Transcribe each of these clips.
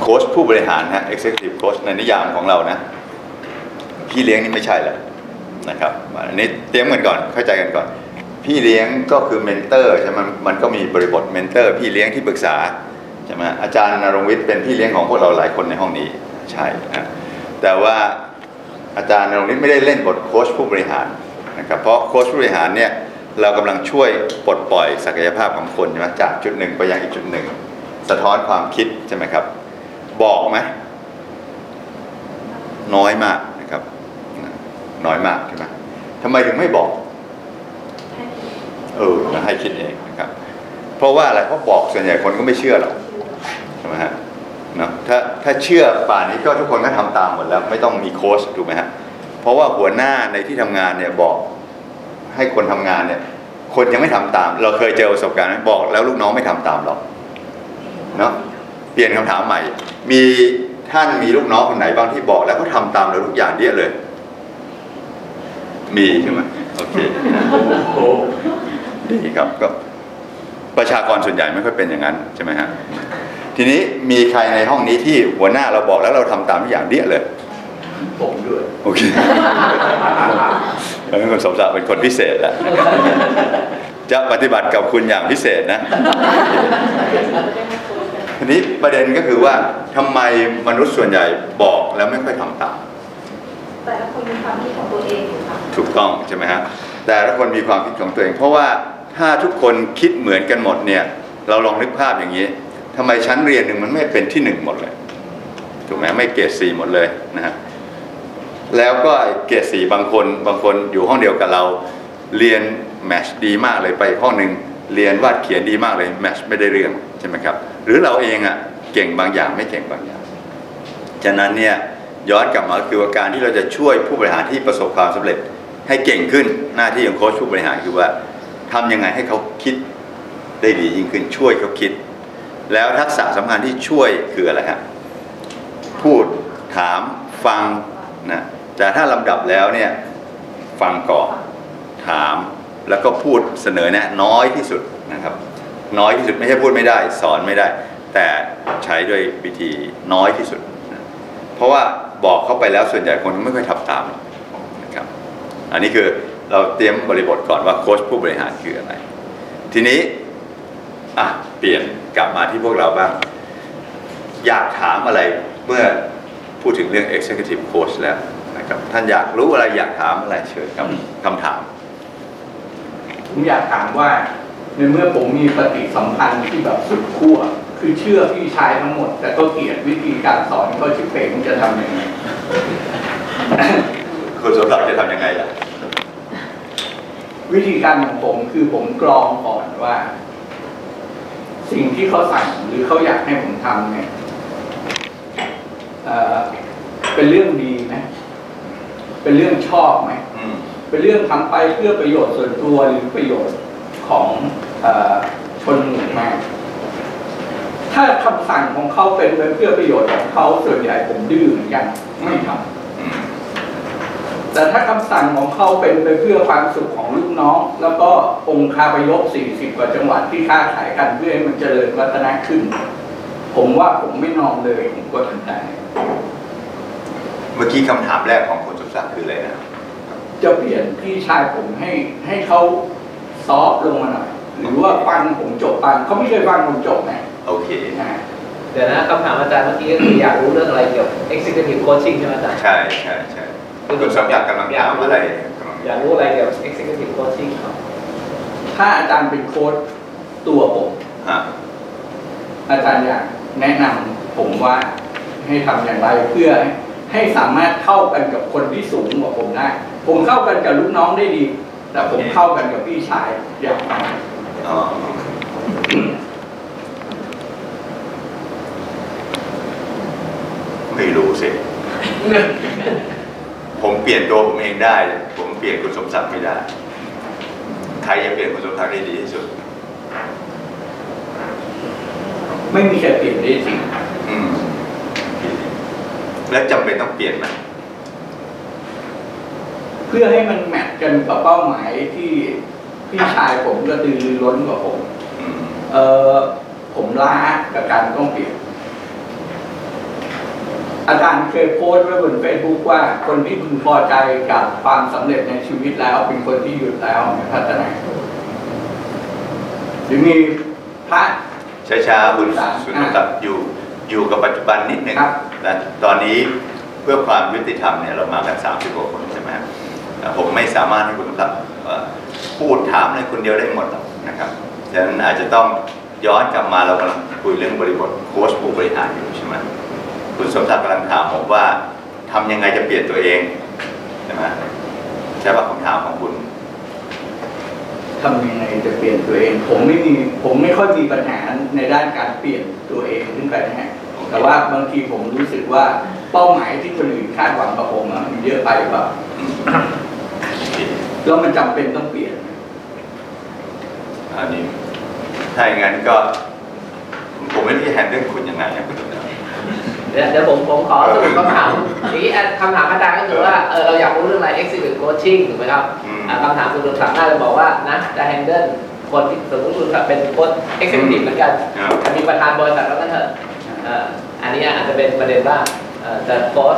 ค้ชผู้บริหารฮะ executive coach ในนิยามของเรานะพี่เลี้ยงนี่ไม่ใช่แล้วนะครับอันนี้เตรียมกันก่อนเข้าใจกันก่อนพี่เลี้ยงก็คือเมนเตอร์ใช่ไหมมันก็มีบริบทเมนเตอร์พี่เลี้ยงที่ปรึกษาใช่ไหมอาจารย์ณรงค์วิทย์เป็นพี่เลี้ยงของพวกเราหลายคนในห้องนี้ใช่นะแต่ว่าอาจารย์ณรงค์วิทย์ไม่ได้เล่นบทโค้ชผู้บริหารนะครับเพราะโค้ชผู้บริหารเนี่ยเรากำลังช่วยปลดปล่อยศักยภาพของคนใช่ไหมจากจุดหนึ่งไปยังอีกจุดหนึ่งสะท้อนความคิดใช่ไหมครับบอกไหมน้อยมากนะครับน้อยมากใช่ไหมทำไมถึงไม่บอกให้คิดเองนะครับเพราะว่าอะไรเพราะบอกส่วนใหญ่คนก็ไม่เชื่อหรอกใช่ไหมฮะเนาะถ้าเชื่อป่านนี้ก็ทุกคนก็ทำตามหมดแล้วไม่ต้องมีโค้ชถูกไหมฮะเพราะว่าหัวหน้าในที่ทำงานเนี่ยบอกให้คนทำงานเนี่ยคนยังไม่ทำตามเราเคยเจอประสบการณ์บอกแล้วลูกน้องไม่ทำตามหรอกเนาะเปลี่ยนคำถามใหม่มีท่านมีลูกน้องคนไหนบ้างที่บอกแล้วก็ทำตามเราทุกอย่างเดียเลยมีใช่ไหมโอเคดีครับก็ประชากรส่วนใหญ่ไม่ค่อยเป็นอย่างนั้นใช่ไหมฮะทีนี้มีใครในห้องนี้ที่หัวหน้าเราบอกแล้วเราทำตามทุกอย่างเดียเลยผมด้วยโอเคแล้วคุณสมศักดิ์เป็นคนพิเศษแหละจะปฏิบัติกับคุณอย่างพิเศษนะทีนี้ประเด็นก็คือว่าทำไมมนุษย์ส่วนใหญ่บอกแล้วไม่ค่อยทำตามแต่ละคนมีความคิดของตัวเองอยู่ค่ะถูกต้องใช่ไหมฮะแต่ละคนมีความคิดของตัวเองเพราะว่าถ้าทุกคนคิดเหมือนกันหมดเนี่ยเราลองนึกภาพอย่างนี้ทำไมชั้นเรียนหนึ่งมันไม่เป็นที่หนึ่งหมดเลยถูกไหมไม่เกรด4หมดเลยนะฮะแล้วก็เกรด4บางคนอยู่ห้องเดียวกับเราเรียนแมทช์ดีมากเลยไปห้องหนึ่งเรียนวาดเขียนดีมากเลยแมทช์ไม่ได้เรื่องใช่ไหมครับหรือเราเองเก่งบางอย่างไม่เก่งบางอย่างฉะนั้นเนี่ยย้อนกลับมาคือว่าการที่เราจะช่วยผู้บริหารที่ประสบความสำเร็จให้เก่งขึ้นหน้าที่ของโค้ชผู้บริหารคือว่าทำยังไงให้เขาคิดได้ดียิ่งขึ้นช่วยเขาคิดแล้วทักษะสำคัญที่ช่วยคืออะไรครับพูดถามฟังนะแต่ถ้าลำดับแล้วเนี่ยฟังก่อนถามแล้วก็พูดเสนอแนะน้อยที่สุดนะครับน้อยที่สุดไม่ใช่พูดไม่ได้สอนไม่ได้แต่ใช้ด้วยวิธีน้อยที่สุดนะเพราะว่าบอกเข้าไปแล้วส่วนใหญ่คนไม่ค่อยทำตามนะครับอันนี้คือเราเตรียมบริบทก่อนว่าโค้ชผู้บริหารคืออะไรทีนี้เปลี่ยนกลับมาที่พวกเราบ้างอยากถามอะไรเมื่อพูดถึงเรื่อง executive coach แล้วนะครับท่านอยากรู้อะไรอยากถามอะไรเชิญครับคำถามผมอยากถามว่าในเมื่อผมมีปฏิสัมพันธ์ที่แบบสุดขั้วคือเชื่อพี่ชายทั้งหมดแต่ก็เกลียดวิธีการสอนเขาชิบเป๋งจะทำยังไงคุณสมศักดิ์จะทำยังไงล่ะวิธีการของผมคือผมกรองก่อนว่าสิ่งที่เขาสั่งหรือเขาอยากให้ผมทำเนี่ยเป็นเรื่องดีไหมเป็นเรื่องชอบไหมเป็นเรื่องทำไปเพื่อประโยชน์ส่วนตัวหรือประโยชน์ของชนหมู่มากถ้าคำสั่งของเขาเป็นเพื่อประโยชน์ของเขาส่วนใหญ่ผมดื้อเหมือนกันไม่ทำแต่ถ้าคำสั่งของเขาเป็นไปเพื่อความสุขของลูกน้องแล้วก็องค์คาพยพ40 กว่าจังหวัดที่ค้าขายกันเพื่อให้มันเจริญวัฒนาขึ้นผมว่าผมไม่นอนเลยผมก็ทำได้เมื่อกี้คำถามแรกของคุณสมศักดิ์คืออะไรนะจะเปลี่ยนพี่ชายผมให้เขาซอฟลงมาหน่อยหรือว่าฟังผมจบฟังเขาไม่เคยฟังผมจบนะโอเคเดี๋ยวนะคำถามอาจารย์เมื่อกี้ก็คืออยากรู้เรื่องอะไรเกี่ยวกับ executive coaching ใช่ไหมอาจารย์ใช่คุณสมศักดิ์กำลังถามอะไรอยากรู้อะไรเกี่ยวกับ executive coaching ครับถ้าอาจารย์เป็นโค้ชตัวผมอาจารย์อยากแนะนำผมว่าให้ทำอย่างไรเพื่อให้สามารถเข้ากันกับคนที่สูงกว่าผมได้ผมเข้ากันกับลูกน้องได้ดีแต่ผมเข้ากันกับพี่ชายอย่างไรไม่รู้สิ ผมเปลี่ยนตัวผมเองได้ผมเปลี่ยนคุณสมศักดิ์ไม่ได้ใครจะเปลี่ยนคุณสมศักดิ์ได้ดีที่สุดไม่มีใครเปลี่ยนได้จริงแล้วจำเป็นต้องเปลี่ยนไหมเพื่อให้มันแมทกันกับเป้าหมายที่พี่ชายผมกระตือรือร้นกว่าผมผมล้ากับการต้องเปลี่ยน อาจารย์เคยโพสต์ไว้บน Facebook ว่าคนที่พึงพอใจกับความสำเร็จในชีวิตแล้วเป็นคนที่หยุดแล้วพัฒนาหรือมีพระช้าๆคุณสุนทรอยู่กับปัจจุบันนิดหนึ่งนะตอนนี้เพื่อความยุติธรรมเนี่ยเรามากัน30 กว่าคนใช่ไหมผมไม่สามารถให้คุณครับพูดถามในคนเดียวได้หมดนะครับดังนั้นอาจจะต้องย้อนกลับมาเรากำลังคุยเรื่องบริบทโค้ชผู้บริหารอยู่ใช่ไหมคุณสมศักดิ์กำลังถามผมว่าทำยังไงจะเปลี่ยนตัวเองใช่ไหมใช่ป่ะคำถามของคุณทำยังไงจะเปลี่ยนตัวเองผมไม่ค่อยมีปัญหาในด้านการเปลี่ยนตัวเองขึ้นไปนะฮะแต่ว่าบางทีผมรู้สึกว่าเป้าหมายที่คนอื่นคาดหวังกับผมมันเยอะไปแบบแล้วมันจำเป็นต้องเปลี่ยนอันนี้ถ้าอย่างนั้นก็ผมไม่รู้จะแฮนเดิลคุณยังไงนะคุณเดี๋ยวผมขอสรุปคำถามนี้คำถามอาจารย์ก็คือว่าเราอยากรู้เรื่องอะไร executive coaching ถูกไหมครับคำถามคุณลุงศักดิ์น่าจะบอกว่านะจะ handle คนที่สมมติคุณลุงศักดิ์เป็นโค้ช executive เหมือนกันมีประธานบริษัทแล้วนั่นเถอะอันนี้อาจจะเป็นประเด็นว่าจะโค้ช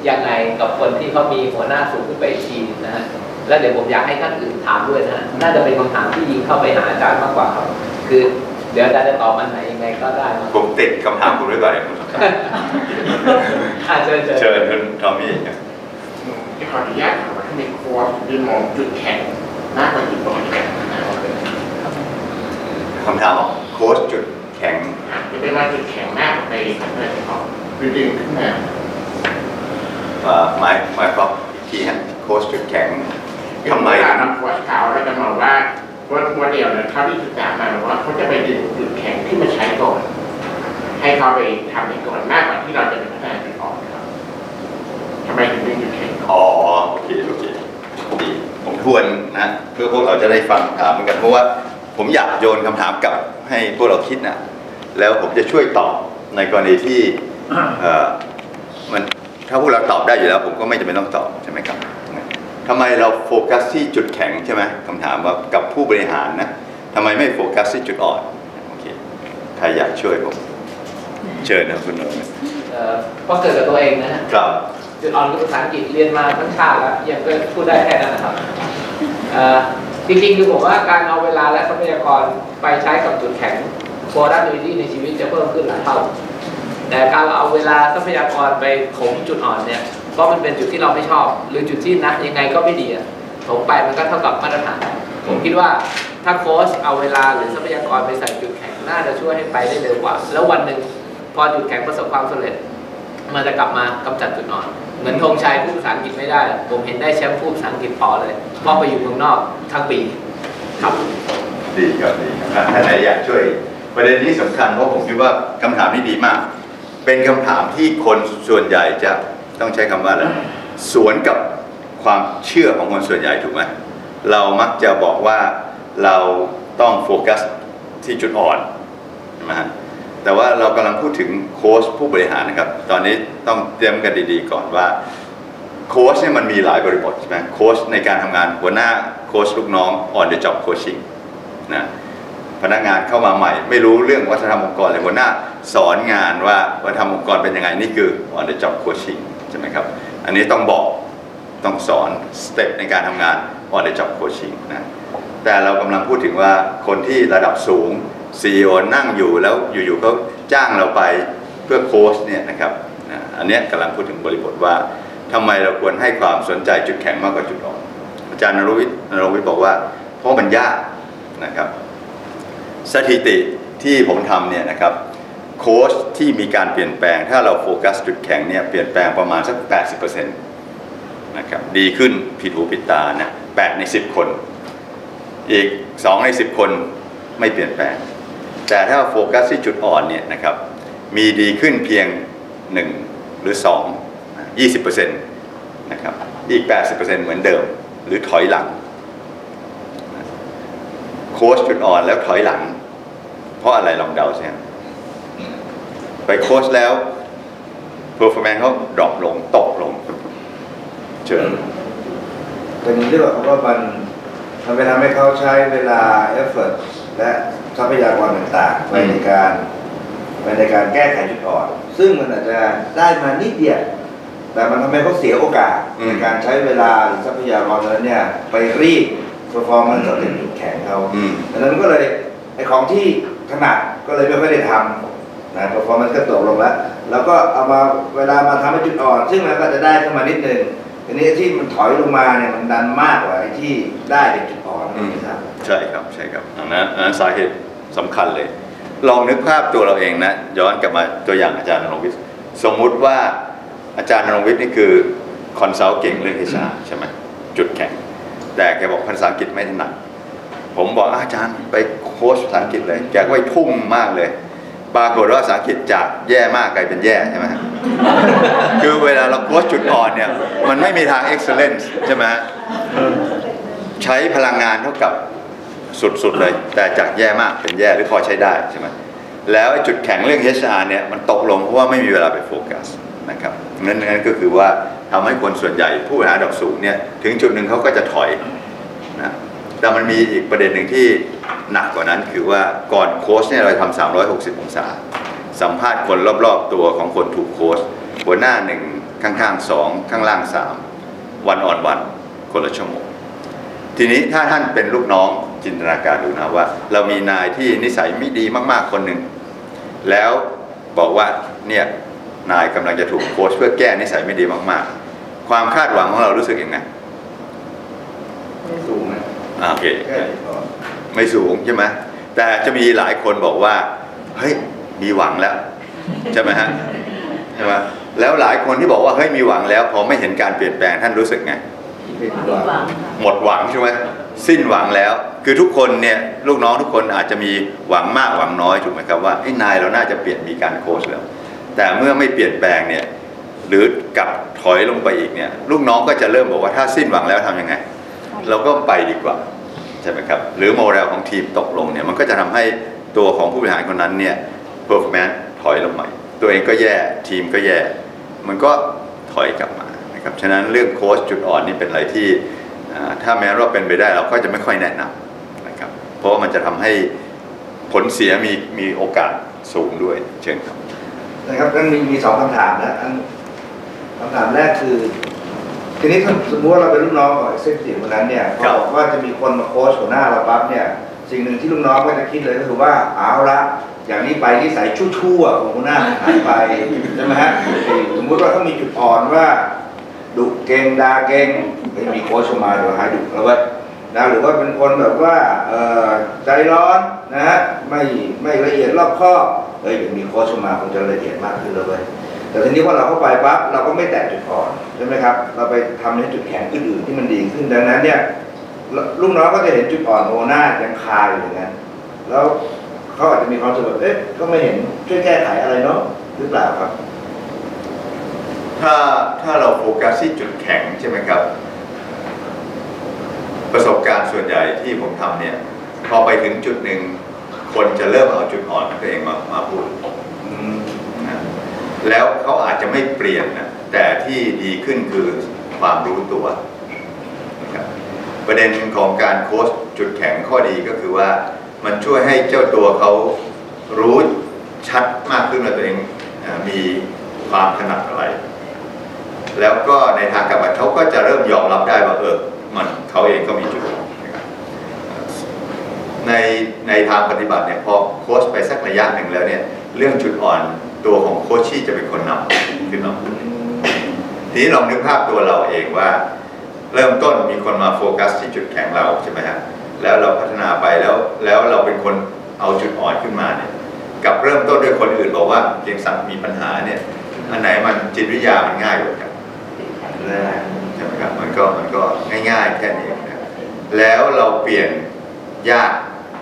ยังไงกับคนที่เขามีหัวหน้าสูงขึ้นไปอีกทีนะฮะแล้วเดี๋ยวผมอยากให้ท่านอื่นถามด้วยนะน่าจะเป็นคำถามที่ยิงเข้าไปหาอาจารย์มากกว่าครับคือเดี๋ยวอาจารย์จะตอบอันไหนยังไงก็ได้ผมติดคำถามคุณไว้ก่อนเลยคุณเชิญคุณทอมมี่ครับขออนุญาตถามว่าถ้ามีโค้ชมีมองจุดแข็งมากกว่าจุดอ่อนคำถามว่าโค้ชจุดแข็งจะเป็นว่าจุดแข็งมากกว่าในอะไรของดึงขึ้นมาหมายความอีกทีฮะโค้ชจุดแข็งทำไมนำโค้ชเขาแล้วจะมองว่าโค้ชเดียวเนี่ยเขาที่ศึกษามาว่าเขาจะไปดึงจุดแข็งที่มาใช้ก่อนให้เขาไปทำเองก่อนมากกว่าที่เราจะเป็นพัฒนาจุดอ่อนครับทำไมถึงดึงจุดแข็งโอเคดีผมทวนนะเพื่อพวกเราจะได้ฟังถามเหมือนกันเพราะว่าผมอยากโยนคำถามกลับให้พวกเราคิดนะแล้วผมจะช่วยตอบในกรณีที่มันถ้าพวกเราตอบได้อยู่แล้วผมก็ไม่จำเป็นต้องตอบใช่ไหมครับทำไมเราโฟกัสที่จุดแข็งใช่ไหมคำถามว่ากับผู้บริหารนะทำไมไม่โฟกัสที่จุดอ่อนโอเคใครอยากช่วยผมเชิญนะคุณนนท์ก็เกิดกับตัวเองนะครับจุดอ่อนคือภาษาอังกฤษเรียนมาทั้งชาติแล้วยังก็พูดได้แค่นั้นนะครับจริงๆคือผมว่าการเอาเวลาและทรัพยากรไปใช้กับจุดแข็ง productivity ในชีวิตจะเพิ่มขึ้นหลายเท่าแต่การเอาเวลาทรัพยากรไปถมจุดอ่อนเนี่ยเพราะมันเป็นจุดที่เราไม่ชอบหรือจุดที่นะยังไงก็ไม่ดีถมไปมันก็เท่ากับมาตรฐานผมคิดว่าถ้าโค้ชเอาเวลาหรือทรัพยากรไปใส่จุดแข็งน่าจะช่วยให้ไปได้เร็วกว่าแล้ววันหนึ่งพอจุดแข็งประสบความสำเร็จมันจะกลับมากำจัดจุดอ่อนเหมือนธงชัยพูดภาษาอังกฤษไม่ได้ผมเห็นได้แชมป์พูดภาษาอังกฤษต่อเลยเพราะไปอยู่เมืองนอกทั้งปีครับดีครับดีท่านไหนอยากช่วยประเด็นนี้สำคัญเพราะผมคิดว่าคำถามนี้ดีมากเป็นคำถามที่คนส่วนใหญ่จะต้องใช้คำว่าอะไรสวนกับความเชื่อของคนส่วนใหญ่ถูกไหมเรามักจะบอกว่าเราต้องโฟกัสที่จุดอ่อนใช่ไหมฮะแต่ว่าเรากำลังพูดถึงโค้ชผู้บริหารนะครับตอนนี้ต้องเตรียมกันดีๆก่อนว่าโค้ชเนี่ยมันมีหลายบริบทใช่ไหมโค้ชในการทำงานหัวหน้าโค้ชลูกน้อง on the job coaching นะพนักงานเข้ามาใหม่ไม่รู้เรื่องวัฒนธรรมองค์กรเลยหัวหน้าสอนงานว่าวัฒนธรรมองค์กรเป็นยังไงนี่คือ on the job coaching ใช่ไหมครับอันนี้ต้องบอกต้องสอนสเต็ปในการทำงาน on the job coaching นะแต่เรากำลังพูดถึงว่าคนที่ระดับสูง CEO นั่งอยู่แล้วอยู่ๆเขาจ้างเราไปเพื่อโค้ชเนี่ยนะครับอันนี้กำลังพูดถึงบริบทว่าทำไมเราควรให้ความสนใจจุดแข็งมากกว่าจุดอ่อนอาจารย์นรงวิทย์บอกว่าเพราะมันยากนะครับสถิติที่ผมทำเนี่ยนะครับโค้ชที่มีการเปลี่ยนแปลงถ้าเราโฟกัสจุดแข็งเนี่ยเปลี่ยนแปลงประมาณสัก 80% นะครับดีขึ้นผิดหูผิดตานะ8 ใน 10 คนอีก2 ใน 10 คนไม่เปลี่ยนแปลงแต่ถ้าโฟกัสที่จุดอ่อนเนี่ยนะครับมีดีขึ้นเพียง1หรือ2 20% นะครับอีก 80% เหมือนเดิมหรือถอยหลังโค้ชจุดอ่อนแล้วถอยหลังเพราะอะไรลองเดาสิไปโค้ชแล้วเพอร์ฟอร์แมนซ์เขาดรอปลงตกลงเชิญเป็นที่บอกว่ามันไปทำให้เขาใช้เวลาเอฟเฟอร์ตและทรัพยากรต่างๆในการ ในการแก้ไขจุดอ่อนซึ่งมันอาจจะได้มานิดเดียวแต่มันทำให้เขาเสียโอกาสในการใช้เวลาหรือทรัพยากรนั้นเนี่ยไปรีดperformance เราเป็นจุดแข็งเขาดังนั้นก็เลยไอ้ของที่ถนัดก็เลยไม่ค่อยได้ทำนะ performance ก็ตกลงแล้วก็เอามาเวลามาทำให้จุดอ่อนซึ่งมันก็จะได้ขึ้นมานิดนึงทีนี้ที่มันถอยลงมาเนี่ยมันดันมากกว่าไอ้ที่ได้เป็นจุดอ่อนนะครับใช่ครับใช่ครับอันนั้นสาเหตุสำคัญเลยลองนึกภาพตัวเราเองนะย้อนกลับมาตัวอย่างอาจารย์ณรงค์วิทย์สมมุติว่าอาจารย์ณรงค์วิทย์นี่คือคอนซัลท์เก่งเรื่อง HR ใช่ไหมจุดแข็งแต่แกบอกภาษาอังกฤษไม่ถนัดผมบอกอาจารย์ไปโค้ชภาษาอังกฤษเลยแกก็ไปทุ่มมากเลยปรากฏว่าภาษาอังกฤษจากแย่มากกลายเป็นแย่ใช่ไหม คือเวลาเราโค้ชจุดอ่อนเนี่ยมันไม่มีทาง excellence ใช่ไหมใช้พลังงานเท่ากับสุดๆเลยแต่จากแย่มากเป็นแย่หรือพอใช้ได้ใช่ไหมแล้วจุดแข็งเรื่อง HR เนี่ยมันตกลงเพราะว่าไม่มีเวลาไปโฟกัสนะครับนั่นก็คือว่าทำให้คนส่วนใหญ่ผู้บริหารระดับสูงเนี่ยถึงจุดหนึ่งเขาก็จะถอยนะแต่มันมีอีกประเด็นหนึ่งที่หนักกว่านั้นคือว่าก่อนโค้ชเนี่ยเราทำ360 องศาสัมภาษณ์คนรอบๆตัวของคนถูกโค้ชหัวหน้า1ข้างๆ2ข้างล่าง3วันออนวันคนละชั่วโมงทีนี้ถ้าท่านเป็นลูกน้องจินตนาการดูนะว่าเรามีนายที่นิสัยไม่ดีมากๆคนหนึ่งแล้วบอกว่าเนี่ยนายกำลังจะถูกโค้ชเพื่อแก้นิสัยไม่ดีมากๆความคาดหวังของเรารู้สึกยังไงไม่สูงนะโอเคไม่สูงใช่ไหมแต่จะมีหลายคนบอกว่าเฮ้ยมีหวังแล้วใช่ไหมฮะใช่ไหมแล้วหลายคนที่บอกว่าเฮ้ยมีหวังแล้วพอไม่เห็นการเปลี่ยนแปลงท่านรู้สึกไงหมดหวังใช่ไหมสิ้นหวังแล้วคือทุกคนเนี่ยลูกน้องทุกคนอาจจะมีหวังมากหวังน้อยถูกไหมครับว่าไอ้นายเราน่าจะเปลี่ยนมีการโค้ชแล้วแต่เมื่อไม่เปลี่ยนแปลงเนี่ยหรือกลับถอยลงไปอีกเนี่ยลูกน้องก็จะเริ่มบอกว่าถ้าสิ้นหวังแล้วทำยังไงเราก็ไปดีกว่าใช่ไหมครับหรือโมเดลของทีมตกลงเนี่ยมันก็จะทำให้ตัวของผู้บริหารคนนั้นเนี่ย performance ถอยลงมาตัวเองก็แย่ทีมก็แย่มันก็ถอยกลับมานะครับฉะนั้นเรื่องโค้ชจุดอ่อนนี่เป็นอะไรที่ถ้าแม้ว่าเป็นไปได้เราก็จะไม่ค่อยแนะนำนะครับเพราะว่ามันจะทำให้ผลเสียมีโอกาสสูงด้วยเชิญครับนะครับนั่นมี2 คำถามนะคำถามแรกคือทีนี้ถ้าสมมติว่าเราเป็นลูกน้องของเซ็กซี่คนนั้นเนี่ยเขาบอกว่าจะมีคนมาโค้ชหัวหน้าเราปั๊บเนี่ยสิ่งหนึ่งที่ลูกน้องก็จะคิดเลยก็คือว่าเอาละอย่างนี้ไปนิสัยชั่วๆของหัวหน้าหายไปใช่ไหมฮะสมมติว่าเขามีจุดอ่อนว่าดุเก่งด่าเก่งไม่มีโค้ชมาเดี๋ยวหายดุแล้วว่านะหรือว่าเป็นคนแบบว่าใจร้อนนะฮะไม่ละเอียดรอบคอบเดี๋ยวมีโค้ชมาคงจะละเอียดมากขึ้นเลยแต่ทีนี้พอเราเข้าไปปั๊บเราก็ไม่แตะจุดอ่อนใช่ไหมครับเราไปทำในจุดแข็งอื่นๆที่มันดีขึ้นดังนั้นเนี่ยลูกน้องก็จะเห็นจุดอ่อนโอหน้ายังคาอยู่อย่างนั้นแล้วเขาอาจจะมีความรู้สึกแบบก็ไม่เห็นช่วยแก้ไขอะไรเนาะหรือเปล่าครับถ้าเราโฟกัสที่จุดแข็งใช่ไหมครับประสบการณ์ส่วนใหญ่ที่ผมทำเนี่ยพอไปถึงจุดหนึ่งคนจะเริ่มเอาจุดอ่อนของตัวเองมาพูดนะแล้วเขาอาจจะไม่เปลี่ยนนะแต่ที่ดีขึ้นคือความรู้ตัวนะครับประเด็นของการโค้ชจุดแข็งข้อดีก็คือว่ามันช่วยให้เจ้าตัวเขารู้ชัดมากขึ้นว่าตัวเองมีความถนัดอะไรแล้วก็ในทางกลับกันเขาก็จะเริ่มยอมรับได้ว่ามันเขาเองก็มีจุดอ่อนนะครับในทางปฏิบัติเนี่ยพอโค้ชไปสักระยะหนึ่งแล้วเนี่ยเรื่องจุดอ่อนตัวของโค้ชชี่จะเป็นคนนำขึ้นมาทีนี้ลองนึกภาพตัวเราเองว่าเริ่มต้นมีคนมาโฟกัสที่จุดแข็งเราใช่ไหมฮะแล้วเราพัฒนาไปแล้วเราเป็นคนเอาจุดอ่อนขึ้นมาเนี่ยกับเริ่มต้นด้วยคนอื่นบอกว่าเกียงศักดิ์มีปัญหาเนี่ยอันไหนมันจิตวิทยามันง่ายกว่ากันใช่ไหมครับมันก็ง่ายๆแค่นี้นะแล้วเราเปลี่ยนยาก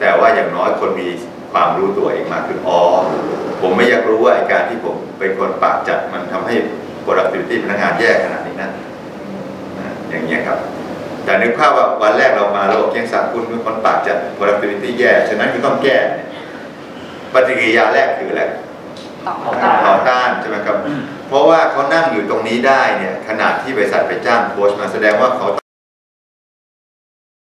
แต่ว่าอย่างน้อยคนมีความรู้ตัวเองมากขึ้นผมไม่อยากรู้ว่าการที่ผมเป็นคนปากจัดมันทำให้ productivity พนักงานแย่ขนาดนี้นะอย่างเงี้ยครับแต่นึกภาพว่าวันแรกเรามาเราเกียงศักดิ์คุณเป็นคนปากจัด productivity แย่ฉะนั้นคือต้องแก้ปฏิกิริยาแรกคืออะไรต่อต้านใช่ไหมครับเพราะว่าเขานั่งอยู่ตรงนี้ได้เนี่ยขนาดที่บริษัทไปจ้างโค้ชมาแสดงว่าเขา